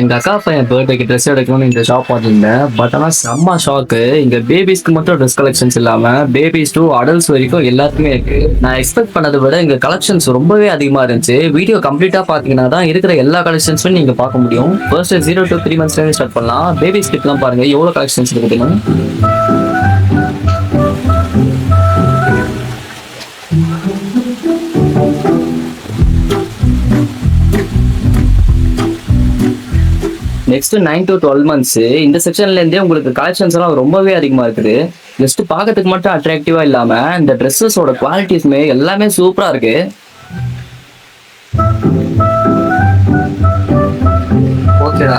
எங்க அக்கா பையன் பர்த்டேக்கு ட்ரெஸ் எடுக்கணும்னு இந்த ஷாப் வந்திருந்தேன். பட் ஆனால் செம்ம ஷாக்கு. இங்க பேபிஸ்க்கு மட்டும் ட்ரெஸ் கலெக்ஷன்ஸ் இல்லாம பேபிஸ் டு அடல்ட்ஸ் வரைக்கும் எல்லாத்துக்குமே இருக்கு. நான் எக்ஸ்பெக்ட் பண்ணதை விட இங்க கலெக்ஷன்ஸ் ரொம்பவே அதிகமா இருந்துச்சு. வீடியோ கம்ப்ளீட்டா பாத்தீங்கன்னா தான் இருக்கிற எல்லா கலெக்ஷன்ஸும் நீங்க பார்க்க முடியும். ஃபர்ஸ்ட் 0 to 3 months ஸ்டார்ட் பண்ணலாம். பேபிஸ் கிட்லாம் பாருங்க எவ்வளவு கலெக்ஷன்ஸ் இருக்குதுன்னு. நெக்ஸ்ட் 9 to 12 months இந்த செக்ஷன்ல இருந்தே உங்களுக்கு கலெக்ஷன்ஸ் எல்லாம் ரொம்பவே அதிகமா இருக்குது. ஜஸ்ட் பார்க்கறதுக்கு மட்டும் அட்ராக்டிவா இல்லாம இந்த ட்ரெஸ்ஸஸோட குவாலிட்டிஸ்மே எல்லாமே சூப்பரா இருக்கு. ஓகேடா.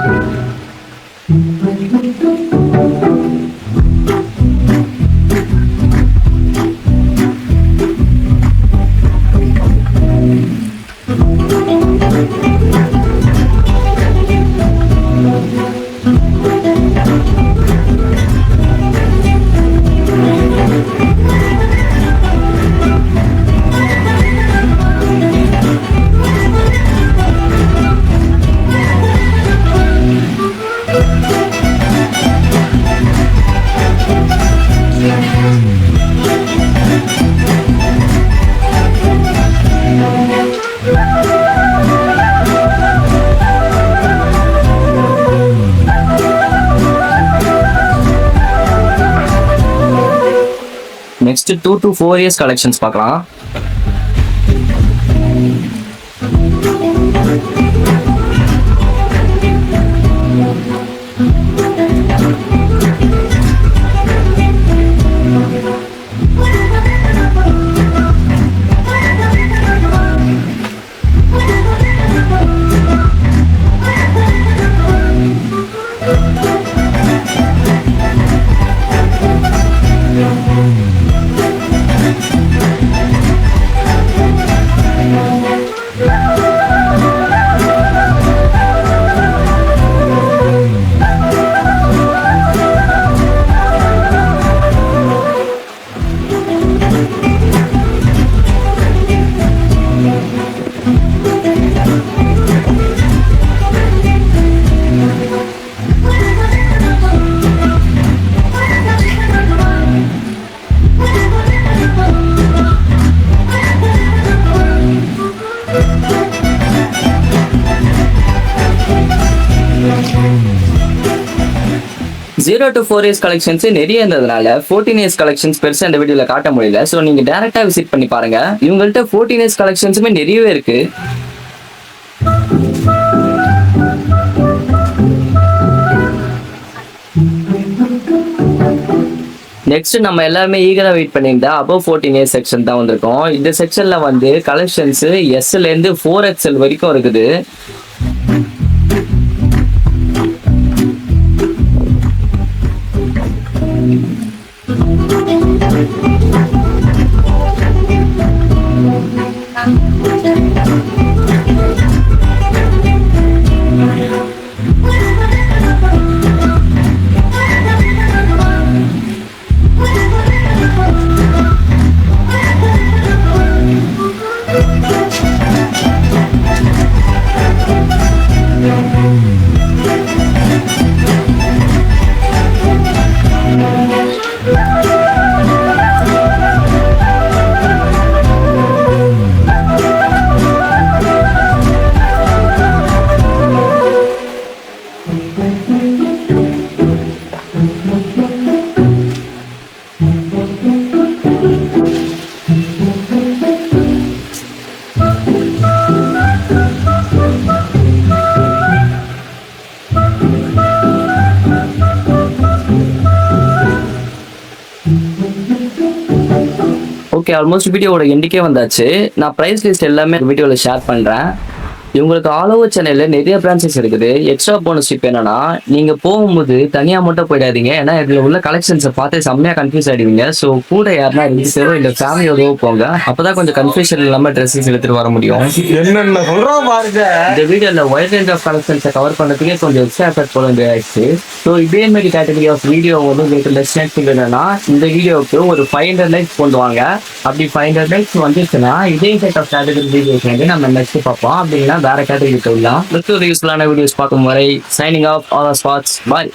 நெக்ஸ்ட் 2 to 4 years கலெக்ஷன்ஸ் பார்க்கலாம். Zero to 4 years கலெக்ஷன்ஸ் நிறைய இருந்ததுனால 14 years கலெக்ஷன்ஸ் பெருசா இந்த வீடியோல காட்ட முடியல. ஸோ நீங்க டைரக்டா விசிட் பண்ணி பாருங்க. இவங்கள்ட்ட 14 years கலெக்ஷன்ஸுமே நிறையவே இருக்கு. நெக்ஸ்ட் நம்ம எல்லாருமே ஈகரா வெயிட் பண்ணியிருந்தா அபவ் 14 years செக்ஷன் தான் வந்திருக்கோம். இந்த செக்ஷன்ல வந்து கலெக்ஷன்ஸ் எஸ்ல இருந்து 4XL வரைக்கும் இருக்குது. ஓகே, ஆல்மோஸ்ட் வீடியோவோட எண்டிக்கே வந்தாச்சு. நான் ப்ரைஸ் லிஸ்ட் எல்லாமே வீடியோவில் ஷேர் பண்ணுறேன். இவங்களுக்கு ஆல் ஓவர் சென்னையில் நிறைய பிரான்ச்சஸ் இருக்குது. எக்ஸ்ட்ரா போனஸ் இப்போ என்னன்னா, நீங்கள் போகும்போது தனியாக மட்டும் போயிடாதீங்க. ஏன்னா இதில் உள்ள கலெக்ஷன்ஸை பார்த்து செம்மையாக கன்ஃபியூஸ் ஆகிடுவீங்க. ஸோ கூட யாருன்னா இருந்துச்சோ இல்லை ஃபேமிலியோடவோ போங்க. அப்போதான் கொஞ்சம் கன்ஃபியூஷன் இல்லாமல் ட்ரெஸ்ஸஸ் எடுத்துகிட்டு வர முடியும். என்னென்ன சொல்கிறோம் பாருங்க. இந்த வீடியோவில் வைட் ரேஞ்ச் ஆஃப் கலெக்ஷன்ஸை கவர் பண்ணுறதுக்கே கொஞ்சம் எக்ஸ்ட்ரா எஃபர்ட் போட வேண்டியதாச்சு. ஸோ இதே மாதிரி கேட்டகரி ஆஃப் வீடியோ வந்து உங்களுக்கு லெஸ் நைட் என்னன்னா, இந்த வீடியோவுக்கு ஒரு 500 லைக்ஸ் கொண்டு வாங்க. அப்படி 500 லைக்ஸ் வந்துச்சுன்னா இதே செட் ஆஃப் கேட்டகரி வீடியோஸ் வந்து நம்ம நெக்ஸ்ட் பார்ப்போம். அப்படின்னா வேற கேட்டகரி போயிடலாம். யூஸ்ஃபுல்லான வீடியோஸ் பார்க்கும் வரை சைனிங் ஆஃப் ஆல் ஸ்பாட்ஸ் பாய்.